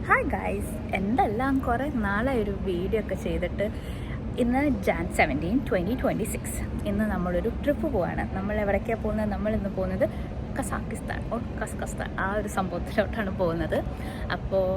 Hi guys, എന്തെല്ലാം കുറേ നാളായി ഒരു വീഡിയോ ഒക്കെ ചെയ്തിട്ട്. ഇന്ന് Jan 17, 2026. ഇന്ന് നമ്മളൊരു ട്രിപ്പ് പോവാണ്. നമ്മൾ എവിടേക്കാണ് പോകുന്നത്? നമ്മളിന്ന് പോകുന്നത് കസാക്കിസ്ഥാൻ കസ്കസ്താൻ ആ ഒരു സംഭവത്തിലോട്ടാണ് പോകുന്നത്. അപ്പോൾ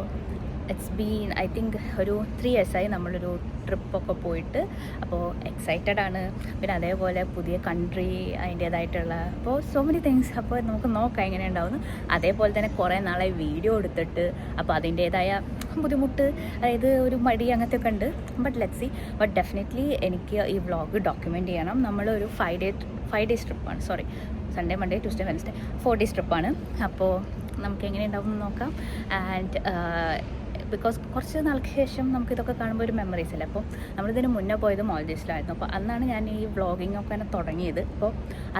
ഇറ്റ്സ് ബീൻ ഐ തിങ്ക് ഒരു 3 yearsആയി നമ്മളൊരു ട്രിപ്പൊക്കെ പോയിട്ട്. അപ്പോൾ എക്സൈറ്റഡ് ആണ്. പിന്നെ അതേപോലെ പുതിയ കൺട്രി, അതിൻ്റേതായിട്ടുള്ള അപ്പോൾ സോ മെനി തിങ്സ്. അപ്പോൾ നമുക്ക് നോക്കാം എങ്ങനെ ഉണ്ടാവുന്നു. അതേപോലെ തന്നെ കുറേ നാളായി വീഡിയോ എടുത്തിട്ട്, അപ്പോൾ അതിൻ്റേതായ ബുദ്ധിമുട്ട്, അതായത് ഒരു മടി അങ്ങനത്തെ ഒക്കെ ഉണ്ട്. But let's C. But definitely എനിക്ക് ഈ വ്ളോഗ് ഡോക്യുമെൻ്റ് ചെയ്യണം. നമ്മളൊരു 5 days ട്രിപ്പാണ്. Sorry, Sunday, Monday, Tuesday, Wednesday 4 days ട്രിപ്പാണ്. അപ്പോൾ നമുക്ക് എങ്ങനെ ഉണ്ടാവും എന്ന് നോക്കാം. ആൻഡ് ബിക്കോസ് കുറച്ച് നാൾക്ക് ശേഷം നമുക്കിതൊക്കെ കാണുമ്പോൾ ഒരു മെമ്മറീസ് അല്ലേ. അപ്പോൾ നമ്മളിതിന് മുന്നേ പോയത് മാൽഡീവ്സിലായിരുന്നു. അപ്പോൾ അന്നാണ് ഞാൻ ഈ വ്ളോഗിങ് ഒക്കെ തന്നെ തുടങ്ങിയത്. അപ്പോൾ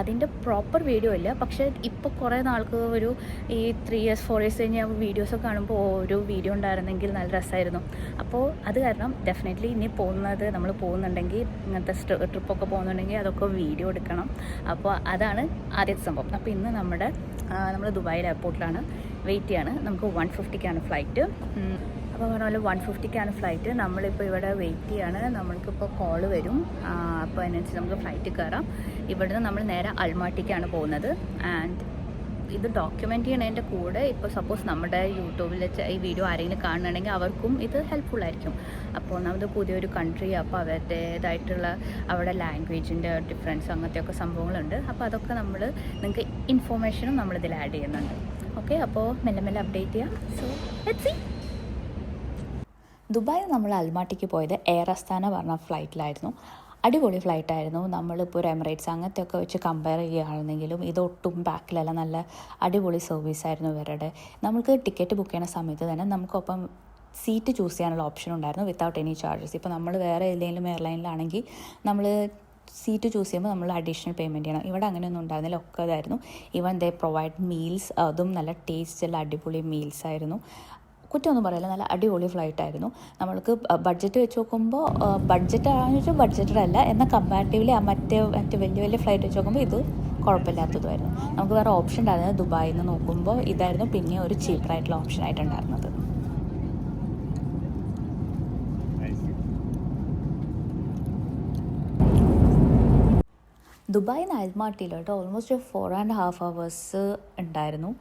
അതിൻ്റെ പ്രോപ്പർ വീഡിയോ ഇല്ല. പക്ഷേ ഇപ്പോൾ കുറേ നാൾക്ക് ഒരു ഈ 3 years 4 years കഴിഞ്ഞ് വീഡിയോസൊക്കെ കാണുമ്പോൾ ഒരു വീഡിയോ ഉണ്ടായിരുന്നെങ്കിൽ നല്ല രസമായിരുന്നു. അപ്പോൾ അത് കാരണം ഡെഫിനറ്റ്ലി ഇനി നമ്മൾ പോകുന്നുണ്ടെങ്കിൽ, ഇങ്ങനത്തെ ട്രിപ്പൊക്കെ പോകുന്നുണ്ടെങ്കിൽ അതൊക്കെ വീഡിയോ എടുക്കണം. അപ്പോൾ അതാണ് ആദ്യത്തെ സംഭവം. അപ്പോൾ ഇന്ന് നമ്മൾ ദുബായിൽ എയർപോർട്ടിലാണ് വെയിറ്റ് ചെയ്യാണ്. നമുക്ക് 1:50ക്കാണ് ഫ്ലൈറ്റ്. അപ്പോൾ പറഞ്ഞ പോലെ 1:50ക്കാണ് ഫ്ലൈറ്റ്. നമ്മളിപ്പോൾ ഇവിടെ വെയിറ്റ് ചെയ്യാണ്. നമ്മൾക്കിപ്പോൾ കോള് വരും. അപ്പോൾ അതിനനുസരിച്ച് നമുക്ക് ഫ്ലൈറ്റ് കയറാം. ഇവിടുന്ന് നമ്മൾ നേരെ അൽമാട്ടിക്കാണ് പോകുന്നത്. ആൻഡ് ഇത് ഡോക്യുമെൻ്റ് ചെയ്യണതിൻ്റെ കൂടെ ഇപ്പോൾ സപ്പോസ് നമ്മുടെ യൂട്യൂബിൽ ഈ വീഡിയോ ആരെങ്കിലും കാണുകയാണെങ്കിൽ അവർക്കും ഇത് ഹെൽപ്ഫുള്ളായിരിക്കും. അപ്പോൾ ഒന്നാമത് പുതിയൊരു കൺട്രി, അപ്പോൾ അവരുടേതായിട്ടുള്ള അവിടെ ലാംഗ്വേജിൻ്റെ ഡിഫറൻസ് അങ്ങനത്തെയൊക്കെ സംഭവങ്ങളുണ്ട്. അപ്പോൾ അതൊക്കെ നിങ്ങൾക്ക് ഇൻഫോർമേഷനും നമ്മളിതിൽ ആഡ് ചെയ്യുന്നുണ്ട്. ഓക്കെ, അപ്പോൾ മെല്ലെ മെല്ലെ അപ്ഡേറ്റ് ചെയ്യാം. So let's see. ദുബായിൽ നമ്മൾ അൽമാട്ടിക്ക് പോയത് എയർ അസ്താന പറഞ്ഞ ഫ്ലൈറ്റിലായിരുന്നു. അടിപൊളി ഫ്ലൈറ്റായിരുന്നു. നമ്മളിപ്പോൾ ഒരു എമിറേറ്റ്സ് അങ്ങനത്തെയൊക്കെ വെച്ച് കമ്പയർ ചെയ്യുകയാണെന്നെങ്കിലും ഇതൊട്ടും ബാക്കിലല്ല, നല്ല അടിപൊളി സർവീസായിരുന്നു ഇവരുടെ. നമുക്ക് ടിക്കറ്റ് ബുക്ക് ചെയ്യുന്ന സമയത്ത് തന്നെ നമുക്കൊപ്പം സീറ്റ് ചൂസ് ചെയ്യാനുള്ള ഓപ്ഷൻ ഉണ്ടായിരുന്നു, വിത്തൗട്ട് എനി ചാർജസ്. ഇപ്പോൾ നമ്മൾ വേറെ ഏതെങ്കിലും എയർലൈനിലാണെങ്കിൽ നമ്മൾ സീറ്റ് ചൂസ് ചെയ്യുമ്പോൾ നമ്മൾ അഡീഷണൽ പേയ്മെൻറ്റ് ചെയ്യണം. ഇവിടെ അങ്ങനെയൊന്നും ഉണ്ടായിരുന്നില്ല, ഒക്കെ ഇതായിരുന്നു. ഈവൻ ദേ പ്രൊവൈഡ് മീൽസ്, അതും നല്ല ടേസ്റ്റുള്ള അടിപൊളി മീൽസ് ആയിരുന്നു. കുറ്റമൊന്നും പറയില്ല, നല്ല അടിപൊളി ഫ്ലൈറ്റ് ആയിരുന്നു. നമ്മൾക്ക് ബഡ്ജറ്റ് വെച്ച് നോക്കുമ്പോൾ ബഡ്ജറ്റാണെന്ന് വെച്ചാൽ ബഡ്ജറ്റഡ് അല്ല, എന്നാൽ കമ്പാരിറ്റീവ്ലി മറ്റേ വലിയ വലിയ ഫ്ലൈറ്റ് വെച്ച് നോക്കുമ്പോൾ ഇത് കുഴപ്പമില്ലാത്തതുമായിരുന്നു. നമുക്ക് വേറെ ഓപ്ഷൻ ഉണ്ടായിരുന്നത് ദുബായിൽ നിന്ന് നോക്കുമ്പോൾ ഇതായിരുന്നു പിന്നെ ഒരു ചീപ്പറായിട്ടുള്ള ഓപ്ഷൻ ആയിട്ടുണ്ടായിരുന്നത്. ദുബായിൽ നിന്ന് അൽമാട്ടിയിലോട്ട് ഓൾമോസ്റ്റ് 4.5 hours ഉണ്ടായിരുന്നു.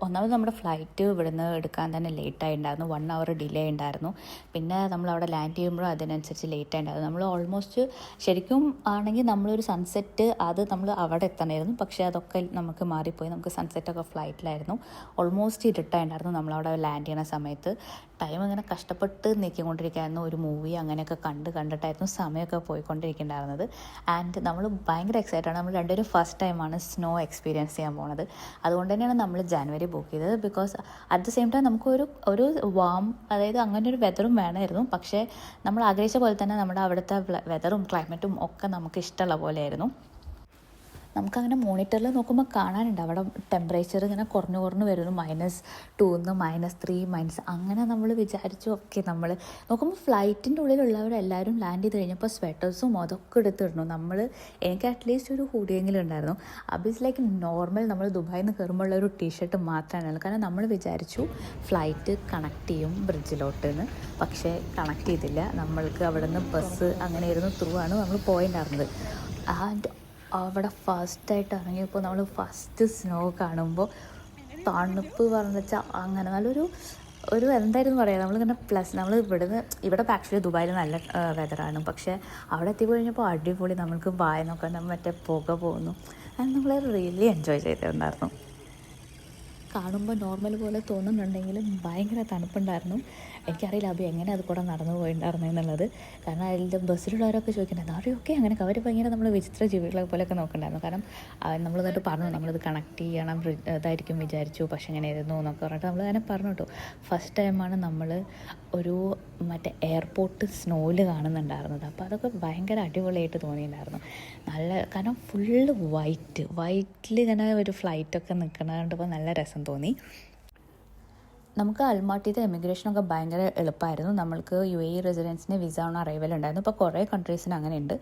ഒന്നാമത് നമ്മുടെ ഫ്ലൈറ്റ് ഇവിടുന്ന് എടുക്കാൻ തന്നെ ലേറ്റായി ഉണ്ടായിരുന്നു. 1 hour ഡിലേ ഉണ്ടായിരുന്നു. പിന്നെ നമ്മളവിടെ ലാൻഡ് ചെയ്യുമ്പോഴും അതിനനുസരിച്ച് ലേറ്റായി ഉണ്ടായിരുന്നു. നമ്മൾ ഓൾമോസ്റ്റ് ശരിക്കും ആണെങ്കിൽ നമ്മളൊരു സൺസെറ്റ് നമ്മൾ അവിടെ എത്തണമായിരുന്നു. പക്ഷേ അതൊക്കെ നമുക്ക് മാറിപ്പോയി. നമുക്ക് സൺസെറ്റൊക്കെ ഫ്ലൈറ്റിലായിരുന്നു. ഓൾമോസ്റ്റ് ഇരുട്ടായി ഉണ്ടായിരുന്നു നമ്മളവിടെ ലാൻഡ് ചെയ്യുന്ന സമയത്ത്. ടൈം ഇങ്ങനെ കഷ്ടപ്പെട്ട് നീക്കിക്കൊണ്ടിരിക്കുകയായിരുന്നു. ഒരു മൂവി അങ്ങനെയൊക്കെ കണ്ടിട്ടായിരുന്നു സമയമൊക്കെ പോയിക്കൊണ്ടിരിക്കുന്നുണ്ടായിരുന്നത്. ആൻഡ് നമ്മൾ ഭയങ്കര എക്സൈറ്റഡ് ആണ്. നമ്മൾ രണ്ടുപേരും ഫസ്റ്റ് ടൈമാണ് സ്നോ എക്സ്പീരിയൻസ് ചെയ്യാൻ പോണത്. അതുകൊണ്ട് തന്നെയാണ് നമ്മൾ ജാനുവരി ബുക്ക് ചെയ്തത്. Because at the same time നമുക്കൊരു വാം, അതായത് അങ്ങനെ ഒരു വെതറും വേണമായിരുന്നു. പക്ഷേ നമ്മൾ ആഗ്രഹിച്ച പോലെ തന്നെ നമ്മുടെ അവിടുത്തെ വെതറും ക്ലൈമറ്റും ഒക്കെ നമുക്ക് ഇഷ്ടമുള്ള പോലെയായിരുന്നു. നമുക്കങ്ങനെ മോണിറ്ററിൽ നോക്കുമ്പോൾ കാണാനുണ്ട് അവിടെ ടെമ്പറേച്ചർ ഇങ്ങനെ കുറഞ്ഞു വരുന്നു. -2 -3 അങ്ങനെ നമ്മൾ വിചാരിച്ചു. ഓക്കെ, നമ്മൾ നോക്കുമ്പോൾ ഫ്ലൈറ്റിൻ്റെ ഉള്ളിലുള്ളവരെല്ലാവരും ലാൻഡ് ചെയ്ത് കഴിഞ്ഞപ്പോൾ സ്വെറ്റേഴ്സും അതൊക്കെ എടുത്തിടണം. എനിക്ക് അറ്റ്ലീസ്റ്റ് ഒരു ഹൂഡിയെങ്കിലും ഉണ്ടായിരുന്നു. അബീസ് ലൈക്ക് നോർമൽ നമ്മൾ ദുബായിൽ നിന്ന് കയറുമ്പോഴുള്ള ഒരു ടീഷർട്ട് മാത്രമാണ്. കാരണം നമ്മൾ വിചാരിച്ചു ഫ്ലൈറ്റ് കണക്ട് ചെയ്യും ബ്രിഡ്ജിലോട്ട് എന്ന്. പക്ഷേ കണക്ട് ചെയ്തില്ല. നമ്മൾക്ക് അവിടെ നിന്ന് ബസ് അങ്ങനെയായിരുന്നു, ത്രൂ ആണ് നമ്മൾ പോയിട്ടുണ്ടായിരുന്നത്. ആൻഡ് അവിടെ ഫസ്റ്റായിട്ട് ഇറങ്ങിയപ്പോൾ നമ്മൾ ഫസ്റ്റ് സ്നോ കാണുമ്പോൾ തണുപ്പ് പറഞ്ഞു വെച്ചാൽ അങ്ങനെ നല്ലൊരു എന്തായിരുന്നു പറയുക, നമ്മളിങ്ങനെ ഇവിടെ ആക്ച്വലി ദുബായിൽ നല്ല വെതറാണ്. പക്ഷേ അവിടെ എത്തിക്കഴിഞ്ഞപ്പോൾ അടിപൊളി, നമ്മൾക്ക് വായ നോക്കാൻ മറ്റേ പുക പോകുന്നു. അത് നമ്മൾ റിയലി എൻജോയ് ചെയ്തിട്ടുണ്ടായിരുന്നു. കാണുമ്പോൾ നോർമൽ പോലെ തോന്നുന്നുണ്ടെങ്കിലും ഭയങ്കര തണുപ്പുണ്ടായിരുന്നു. എനിക്കറിയില്ല അത് എങ്ങനെ അത് കൂടെ നടന്നു പോയിട്ടുണ്ടായിരുന്നു എന്നുള്ളത്. കാരണം അതിൻ്റെ ബസ്സിലുള്ളവരൊക്കെ ചോദിക്കുന്നുണ്ട്, അറിയൊക്കെ അങ്ങനെ അവർ ഭയങ്കര നമ്മൾ വിചിത്ര ജീവികളെ പോലെയൊക്കെ നോക്കണ്ടായിരുന്നു. കാരണം നമ്മൾ എന്നിട്ട് പറഞ്ഞു നമ്മളിത് കണക്ട് ചെയ്യണം, ഇതായിരിക്കും വിചാരിച്ചു, പക്ഷേ എങ്ങനെയായിരുന്നു എന്നൊക്കെ പറഞ്ഞിട്ട് നമ്മൾ അങ്ങനെ പറഞ്ഞു കേട്ടോ. ഫസ്റ്റ് ടൈമാണ് നമ്മൾ ഒരു മറ്റേ എയർപോർട്ട് സ്നോയിൽ കാണുന്നുണ്ടായിരുന്നത്. അപ്പോൾ അതൊക്കെ ഭയങ്കര അടിപൊളിയായിട്ട് തോന്നിയിട്ടുണ്ടായിരുന്നു. കാരണം ഫുള്ള് വൈറ്റിൽ ഇങ്ങനെ ഒരു ഫ്ലൈറ്റൊക്കെ നിൽക്കണ കണ്ടപ്പോൾ നല്ല രസം തോന്നി. നമുക്ക് അൽമാട്ടിത്തെ എമിഗ്രേഷനൊക്കെ ഭയങ്കര എളുപ്പമായിരുന്നു. നമ്മൾക്ക് UAE റെസിഡൻസിന് വിസ ഓൺ അറൈവൽ ഉണ്ടായിരുന്നു. ഇപ്പോൾ കുറേ കൺട്രീസിന് അങ്ങനെയുണ്ട്.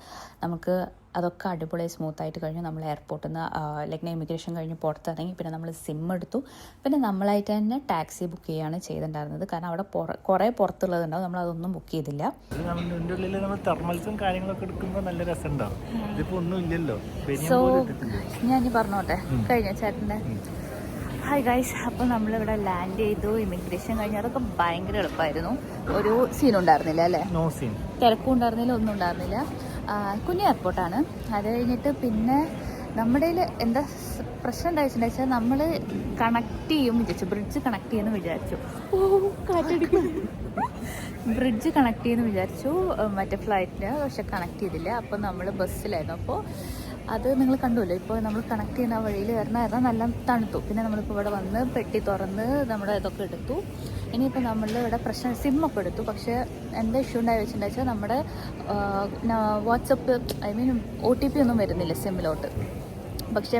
നമുക്ക് അതൊക്കെ അടിപൊളി സ്മൂത്തായിട്ട് കഴിഞ്ഞു. നമ്മൾ എയർപോർട്ടിൽ നിന്ന് ലൈക്ക് ഇമിഗ്രേഷൻ കഴിഞ്ഞ് പുറത്തിറങ്ങി. പിന്നെ നമ്മൾ സിം എടുത്തു. പിന്നെ നമ്മളായിട്ട് തന്നെ ടാക്സി ബുക്ക് ചെയ്യുകയാണ് ചെയ്തിട്ടുണ്ടായിരുന്നത്. കാരണം അവിടെ കുറേ പുറത്തുള്ളതുണ്ടാവും, നമ്മളതൊന്നും ബുക്ക് ചെയ്തില്ല. കാര്യങ്ങളൊക്കെ എടുക്കുമ്പോൾ നല്ല രസമുണ്ടാവും. ഇതിപ്പോൾ ഒന്നും ഇല്ലല്ലോ. സോ ഞാൻ ഇനി പറഞ്ഞോട്ടെ കഴിഞ്ഞ ചേട്ടൻ്റെ ഹായ് ഗൈസ്. അപ്പോൾ നമ്മളിവിടെ ലാൻഡ് ചെയ്തു. ഇമിഗ്രേഷൻ കഴിഞ്ഞ് അതൊക്കെ ഭയങ്കര എളുപ്പമായിരുന്നു. ഒരു സീനും ഉണ്ടായിരുന്നില്ല അല്ലേ? No scene. തിരക്കും ഉണ്ടായിരുന്നില്ല, ഒന്നും ഉണ്ടായിരുന്നില്ല. കുഞ്ഞ് എയർപോർട്ടാണ്. അത് കഴിഞ്ഞിട്ട് പിന്നെ നമ്മുടെ എന്താ പ്രശ്നം ഉണ്ടായിട്ടുണ്ടെന്ന് വെച്ചാൽ നമ്മൾ കണക്ട് ചെയ്യും വിചാരിച്ചു, ബ്രിഡ്ജ് കണക്ട് ചെയ്യുമെന്ന് വിചാരിച്ചു. കാറ്റടിക്കും. ബ്രിഡ്ജ് കണക്ട് ചെയ്യുമെന്ന് വിചാരിച്ചു മറ്റേ ഫ്ലൈറ്റിന്, പക്ഷെ കണക്ട് ചെയ്തില്ല. അപ്പോൾ നമ്മൾ ബസ്സിലായിരുന്നു. അപ്പോൾ അത് നിങ്ങൾ കണ്ടുമല്ലോ. ഇപ്പോൾ നമ്മൾ കണക്ട് ചെയ്യുന്ന വഴിയിൽ വരുന്നതായിരുന്നു, നല്ല തണുത്തു. പിന്നെ നമ്മളിപ്പോൾ ഇവിടെ വന്ന് പെട്ടി തുറന്ന് നമ്മുടെ ഇതൊക്കെ എടുത്തു. ഇനിയിപ്പോൾ നമ്മൾ ഇവിടെ പ്രശ്നം സിമ്മൊക്കെ എടുത്തു. പക്ഷേ എന്താ ഇഷ്യൂ ഉണ്ടായി വെച്ചിട്ടുണ്ടെന്ന് വെച്ചാൽ നമ്മുടെ വാട്സപ്പ് OTP ഒന്നും വരുന്നില്ല സിമ്മിലോട്ട്. പക്ഷേ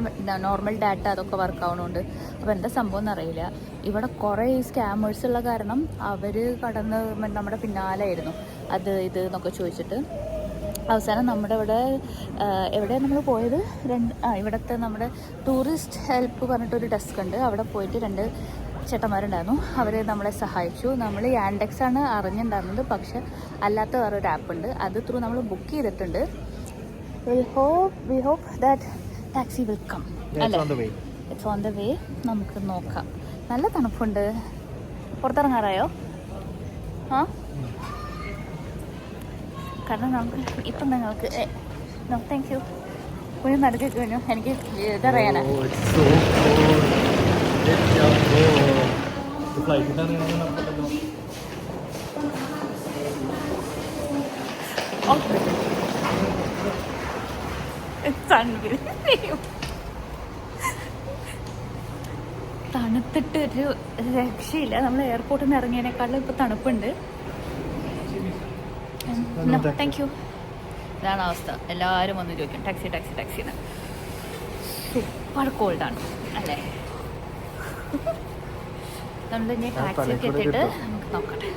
നോർമൽ ഡാറ്റ അതൊക്കെ വർക്ക് ആവണുണ്ട്. അപ്പോൾ എന്താ സംഭവം എന്നറിയില്ല. ഇവിടെ കുറേ സ്കാമേഴ്സ് ഉള്ള കാരണം അവർ കടന്ന് നമ്മുടെ പിന്നാലെയായിരുന്നു, അത് ഇത് എന്നൊക്കെ ചോദിച്ചിട്ട്. അവസാനം നമ്മുടെ ഇവിടെ എവിടെയാണ് നമ്മൾ പോയത്, ഇവിടുത്തെ നമ്മുടെ ടൂറിസ്റ്റ് ഹെൽപ്പ് പറഞ്ഞിട്ടൊരു ഡെസ്ക് ഉണ്ട്. അവിടെ പോയിട്ട് 2 ചേട്ടന്മാരുണ്ടായിരുന്നു. അവർ നമ്മളെ സഹായിച്ചു. നമ്മൾ യാൻഡെക്സ് ആണ് അറിഞ്ഞിട്ടുണ്ടായിരുന്നത്, പക്ഷെ അല്ലാത്ത വേറൊരു ആപ്പ് ഉണ്ട്, അത് ത്രൂ നമ്മൾ ബുക്ക് ചെയ്തിട്ടുണ്ട്. We hope that taxi will come. അല്ലേ, ഇറ്റ്സ് ഓൺ ദ വേ. നമുക്ക് നോക്കാം. നല്ല തണുപ്പുണ്ട്. പുറത്തിറങ്ങാറായോ? കാരണം നമുക്ക് ഇപ്പം നിങ്ങൾക്ക് താങ്ക് യു കുഞ്ഞു നടക്കി കഴിഞ്ഞു. എനിക്ക് ഇതറിയാനാണ്. തണുത്തിട്ട് ഒരു രക്ഷയില്ല. നമ്മൾ എയർപോർട്ടിൽ നിന്ന് ഇറങ്ങിയതിനേക്കാളും ഇപ്പോൾ തണുപ്പുണ്ട്. Thank you. ഇതാണ് അവസ്ഥ. എല്ലാവരും വന്ന് ചോദിക്കും ടാക്സി ടാക്സി ടാക്സി എന്ന്. സൂപ്പർ കോൾഡാണ് അല്ലേ? നമ്മൾ ഇനി ടാക്സിയൊക്കെ എത്തിയിട്ട് നമുക്ക് നോക്കട്ടെ.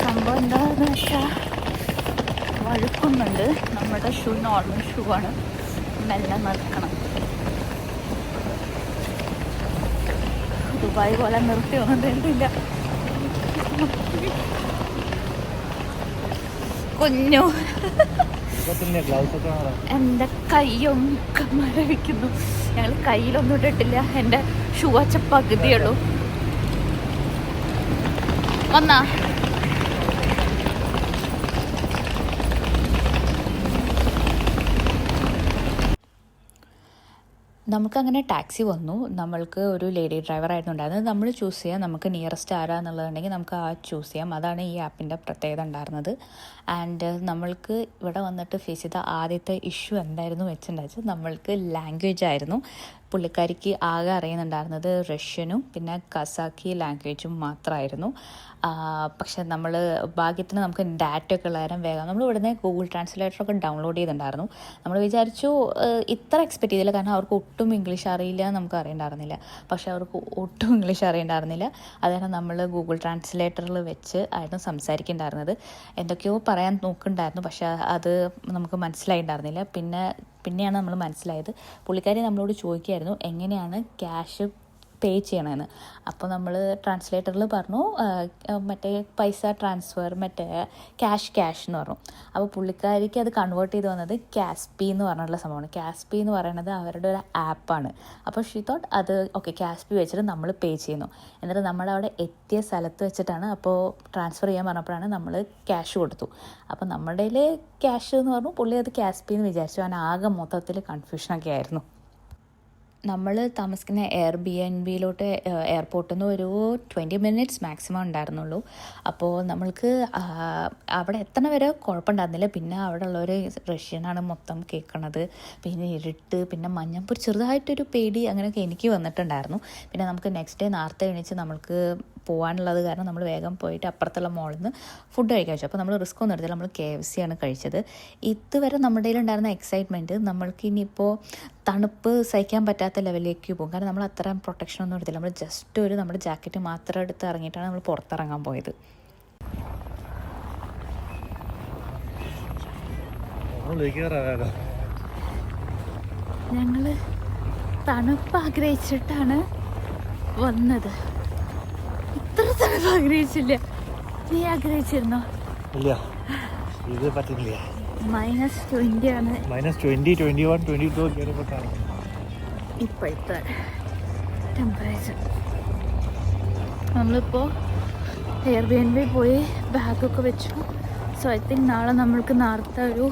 സംഭവം എന്താണെന്ന് വെച്ചാൽ വഴുക്കുന്നുണ്ട്. നമ്മുടെ ഷൂ നോർമൽ ഷൂ ആണ്, മെല്ലെ നടക്കണം. ദുബായ് പോലെ നിർത്തിയൊന്നും തരുന്നില്ല. കുഞ്ഞു എൻ്റെ കൈയൊക്കെ മരവിക്കുന്നു. ഞങ്ങൾ കയ്യിലൊന്നും ഇട്ടിട്ടില്ല. എൻ്റെ ഷൂ വച്ച പകുതിയുള്ളൂ. വന്നാ നമുക്കങ്ങനെ ടാക്സി വന്നു. നമ്മൾക്ക് ഒരു ലേഡി ഡ്രൈവറായിരുന്നു ഉണ്ടായിരുന്നത്. നമ്മൾ ചൂസ് ചെയ്യാം നമുക്ക് നിയറസ്റ്റ് ആരാന്നുള്ളതുണ്ടെങ്കിൽ നമുക്ക് ചൂസ് ചെയ്യാം. അതാണ് ഈ ആപ്പിൻ്റെ പ്രത്യേകത ഉണ്ടായിരുന്നത്. ആൻഡ് നമ്മൾക്ക് ഇവിടെ വന്നിട്ട് ഫേസ് ചെയ്ത ആദ്യത്തെ ഇഷ്യൂ എന്തായിരുന്നു വെച്ചിട്ടുണ്ടാച്ചാൽ നമ്മൾക്ക് ലാംഗ്വേജ് ആയിരുന്നു. പുള്ളിക്കാരിക്ക് ആകെ അറിയുന്നുണ്ടായിരുന്നത് റഷ്യനും പിന്നെ കസാക്കി ലാംഗ്വേജും മാത്രമായിരുന്നു. പക്ഷെ നമ്മൾ ഭാഗ്യത്തിന് നമുക്ക് ഡാറ്റയൊക്കെ ഉള്ള നേരം വേഗം നമ്മൾ ഇവിടുന്ന് ഗൂഗിൾ ട്രാൻസ്ലേറ്ററൊക്കെ ഡൗൺലോഡ് ചെയ്തിട്ടുണ്ടായിരുന്നു. നമ്മൾ വിചാരിച്ചു ഇത്ര എക്സ്പെക്റ്റ് ചെയ്തില്ല, കാരണം അവർക്ക് ഒട്ടും ഇംഗ്ലീഷ് അറിയില്ല എന്ന് നമുക്ക് അറിയണ്ടായിരുന്നില്ല. പക്ഷെ അവർക്ക് ഒട്ടും ഇംഗ്ലീഷ് അറിയണ്ടായിരുന്നില്ല. അതാണ് നമ്മൾ ഗൂഗിൾ ട്രാൻസ്ലേറ്ററിൽ വെച്ച് ആയിരുന്നു സംസാരിക്കുന്നുണ്ടായിരുന്നത്. എന്തൊക്കെയോ പറയാൻ നോക്കുന്നുണ്ടായിരുന്നു, പക്ഷെ അത് നമുക്ക് മനസ്സിലായിട്ടുണ്ടായിരുന്നില്ല. പിന്നെയാണ് നമ്മൾ മനസ്സിലായത്. പുള്ളിക്കാരി നമ്മളോട് ചോദിക്കുമായിരുന്നു എങ്ങനെയാണ് ക്യാഷ് പേ ചെയ്യണമെന്ന്. അപ്പോൾ നമ്മൾ ട്രാൻസ്ലേറ്ററിൽ പറഞ്ഞു മറ്റേ പൈസ ട്രാൻസ്ഫർ മറ്റേ ക്യാഷ് എന്ന് പറഞ്ഞു. അപ്പോൾ പുള്ളിക്കാരിക്ക് അത് കൺവേർട്ട് ചെയ്ത് വന്നത് കാസ്പി എന്ന് പറഞ്ഞിട്ടുള്ള സംഭവമാണ്. കാസ്പി എന്ന് പറയുന്നത് അവരുടെ ഒരു ആപ്പാണ്. അപ്പോൾ ഷീ തോട്ട് അത് ഓക്കെ കാസ്പി വെച്ചിട്ട് നമ്മൾ പേ ചെയ്യുന്നു. എന്നിട്ട് നമ്മളവിടെ എത്തിയ സ്ഥലത്ത് വെച്ചിട്ടാണ് അപ്പോൾ ട്രാൻസ്ഫർ ചെയ്യാൻ പറഞ്ഞപ്പോഴാണ് നമ്മൾ ക്യാഷ് കൊടുത്തു. അപ്പോൾ നമ്മുടെ കയ്യിൽ ക്യാഷ് എന്ന് പറഞ്ഞു, പുള്ളി അത് കാസ്പി എന്ന് വിചാരിച്ചു. അവൻ ആകെ മൊത്തത്തിൽ കൺഫ്യൂഷനൊക്കെ ആയിരുന്നു. നമ്മൾ താമസിക്കുന്ന എയർബിഎൻബിയിലോട്ട് എയർപോർട്ടിൽ നിന്ന് ഒരു 20 മിനിറ്റ്സ് മാക്സിമം ഉണ്ടായിരുന്നുള്ളൂ. അപ്പോൾ നമ്മൾക്ക് അവിടെ എത്തണ വരെ കുഴപ്പമുണ്ടായിരുന്നില്ല. പിന്നെ അവിടെ ഉള്ളവർ റഷ്യനാണ് മൊത്തം കേൾക്കണത്. പിന്നെ ഇരുട്ട്, പിന്നെ മഞ്ഞപ്പോൾ ചെറുതായിട്ടൊരു പേടി അങ്ങനെയൊക്കെ എനിക്ക് വന്നിട്ടുണ്ടായിരുന്നു. പിന്നെ നമുക്ക് നെക്സ്റ്റ് ഡേ നേരത്തെ എണീച്ച് നമ്മൾക്ക് പോകാനുള്ളത് കാരണം നമ്മൾ വേഗം പോയിട്ട് അപ്പുറത്തുള്ള മോളിൽ നിന്ന് ഫുഡ് കഴിക്കാൻ വെച്ചു. അപ്പോൾ നമ്മൾ റിസ്ക് ഒന്നും എടുത്തില്ല, നമ്മൾ KFC ആണ് കഴിച്ചത്. ഇതുവരെ നമ്മുടെ കയ്യിലുണ്ടായിരുന്ന എക്സൈറ്റ്മെൻറ്റ് നമ്മൾക്ക് ഇനിയിപ്പോൾ തണുപ്പ് സഹിക്കാൻ പറ്റാത്ത ലെവലിലേക്ക് പോകും. കാരണം നമ്മൾ അത്രയും പ്രൊട്ടക്ഷനൊന്നും എടുത്തില്ല. നമ്മൾ ജസ്റ്റ് ഒരു നമ്മുടെ ജാക്കറ്റ് മാത്രം എടുത്ത് ഇറങ്ങിയിട്ടാണ് നമ്മൾ പുറത്തിറങ്ങാൻ പോയത്. ഞങ്ങൾ തണുപ്പ് ആഗ്രഹിച്ചിട്ടാണ് വന്നത്. ഇത്ര തണുപ്പ് ആഗ്രഹിച്ചില്ല. നീ ആഗ്രഹിച്ചിരുന്നോ? ഇല്ല, ഇത് പറ്റുന്നില്ല. -20 ആണ് -20, 21, 22 കയറിപ്പോട്ടാണ് ഇപ്പോഴത്തെ ടെമ്പറേച്ചർ. നമ്മളിപ്പോൾ എയർബിഎൻബി പോയി ബാഗൊക്കെ വെച്ചു. സോ ഐ തിങ്ക് നാളെ നമ്മൾക്ക് നേരത്തെ ഒരു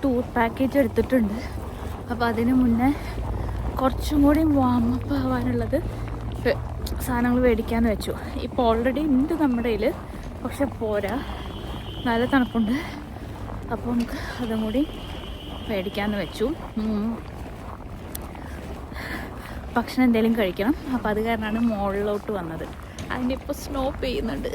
ടൂർ പാക്കേജ് എടുത്തിട്ടുണ്ട്. അപ്പോൾ അതിന് മുന്നേ കുറച്ചും കൂടി വാമപ്പ് ആവാനുള്ളത് സാധനങ്ങൾ മേടിക്കാമെന്ന് വെച്ചു. ഇപ്പോൾ ഓൾറെഡി ഉണ്ട് നമ്മുടെ കയ്യിൽ, പക്ഷെ പോരാ, നല്ല തണുപ്പുണ്ട്. അപ്പോൾ നമുക്ക് അതും കൂടി മേടിക്കാമെന്ന് വെച്ചു. ഭക്ഷണം എന്തെങ്കിലും കഴിക്കണം. അപ്പോൾ അത് കാരണമാണ് മോളിലോട്ട് വന്നത്. അതിൻ്റെ ഇപ്പോൾ സ്നോ പെയ്യുന്നുണ്ട്.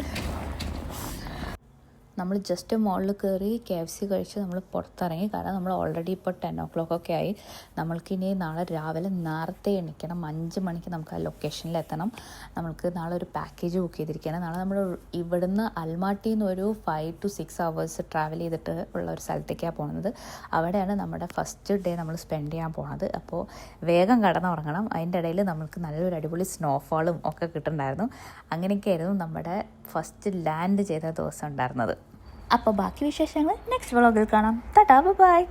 നമ്മൾ ജസ്റ്റ് മോളിൽ കയറി KFC കഴിച്ച് നമ്മൾ പുറത്തിറങ്ങി. കാരണം നമ്മൾ ഓൾറെഡി ഇപ്പോൾ 10 o'clock ഒക്കെ ആയി. നമ്മൾക്കിനി നാളെ രാവിലെ നേരത്തെ എണീക്കണം. 5 മണിക്ക് നമുക്ക് ആ ലൊക്കേഷനിൽ എത്തണം. നമ്മൾക്ക് നാളെ ഒരു പാക്കേജ് ബുക്ക് ചെയ്തിരിക്കുകയാണ്. നാളെ നമ്മൾ ഇവിടുന്ന് അൽമാട്ടിയിൽ നിന്ന് ഒരു 5 to 6 hours ട്രാവൽ ചെയ്തിട്ട് ഉള്ള ഒരു സ്ഥലത്തേക്കാണ് പോകുന്നത്. അവിടെയാണ് നമ്മുടെ ഫസ്റ്റ് ഡേ നമ്മൾ സ്പെൻഡ് ചെയ്യാൻ പോകുന്നത്. അപ്പോൾ വേഗം കടന്നുറങ്ങണം. അതിൻ്റെ ഇടയിൽ നമുക്ക് നല്ലൊരു അടിപൊളി സ്നോഫോളും ഒക്കെ കിട്ടുന്നുണ്ടായിരുന്നു. അങ്ങനെയൊക്കെയായിരുന്നു നമ്മുടെ ഫസ്റ്റ് ലാൻഡ് ചെയ്ത ദിവസം ഉണ്ടായിരുന്നത്. അപ്പോൾ ബാക്കി വിശേഷങ്ങൾ നെക്സ്റ്റ് വ്ളോഗിൽ കാണാം. ടാറ്റാ, ബൈ.